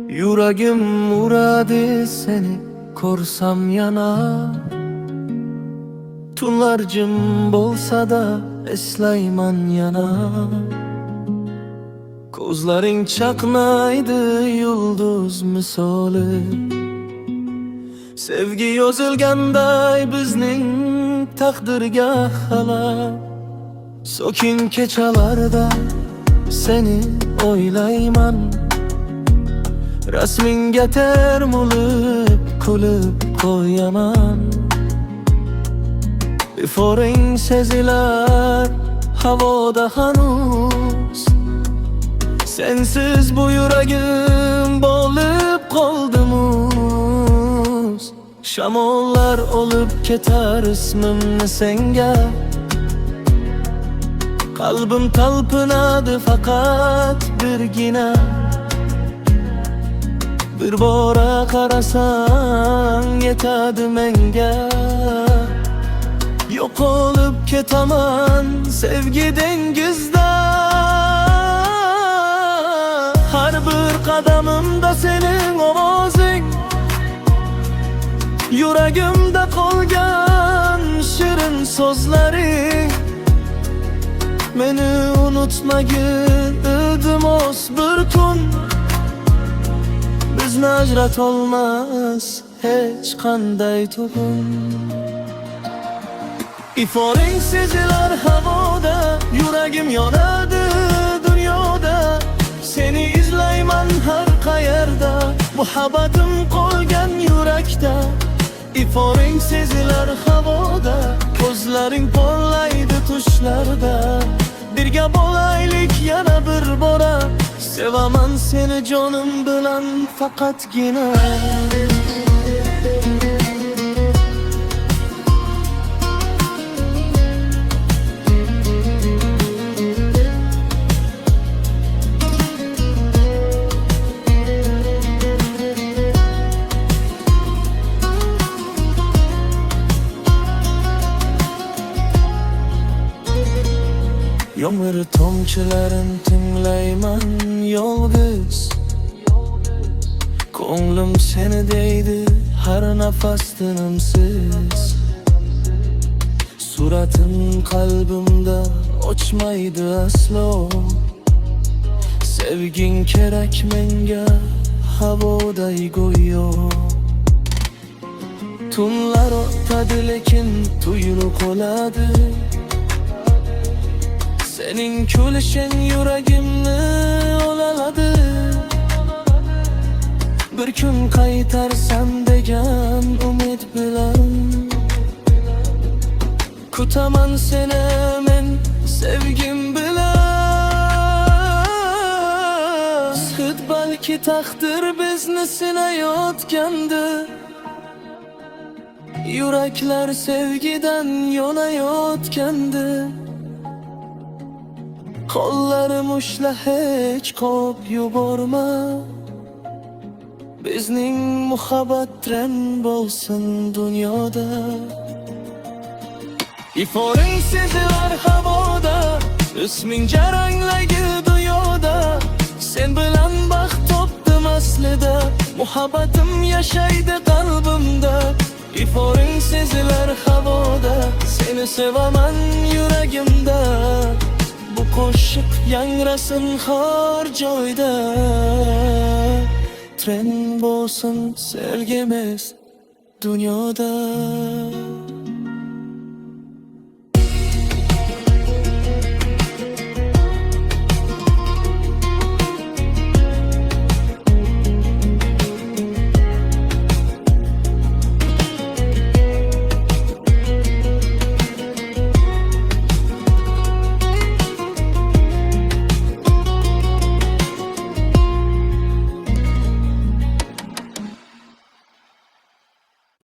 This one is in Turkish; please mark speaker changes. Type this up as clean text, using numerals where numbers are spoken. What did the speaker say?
Speaker 1: Yüreğim uradı seni korsam yana, tunlarcım bolsa da eslayman yana. Kozların çaknaydı yıldız misali, sevgi yozulganday bizning takdirga hala. Sokin kechalarda seni oylayman, rasminga termulib kulib qo'yaman. Iforing sezilar havoda hanuz, sensiz bu yuragim bo'lib qoldi muz. Shamollar olib ketar ismimni senga, qalbim talpinadi faqat birgina. Bir bora qarasang yetadi menga, yo'qolib ketaman sevgi dengizda. Har bir qadamimda sening ovozing, yuragimda qolgan shirin so'zlaring. Meni unutmagin iltimos bir kun, bizni ajratolmas hech qanday tugun. Iforing sezilar havoda, yuragim yonadi dunyoda. Seni izlayman har qayerda, muhabbatim qolgan yurakda. Iforing sezilar havoda, ko'zlaring porlaydi tushlarda. Birga bo'laylik yana bir bora, sevaman seni jonim bilan faqatgina. Yomg'ir tomchilarin tinglayman yolg'iz, ko'nglim seni deydi har nafas tinimsiz. Suratin qalbimda ochmaydi aslo, sevging kerak menga havoday go'yo. Tunlar o'tadi lekin tuyulib qoladi, sening kulishing yuragimni olaladi. Bir kun qaytarsan degan umid bilan, kutaman seni men sevgim bilan. Hid balki taqdir bizni sinayotgandir, yuraklar sevgidan yonayotgandir. Qo'llarim ushla hech qop yuborma, bizning muhabbat tren bo'lsin dunyoda. Iforing sezilar havoda, isming jaranglaydi dunyoda. Sen bilan baxt topdim aslida, muhabbatim yashaydi qalbimda. Iforing sezilar havoda, seni sevaman yuragimda. Bu qo'shiq yangrasin har joyda, tren bo'lsin sevgimiz dunyoda.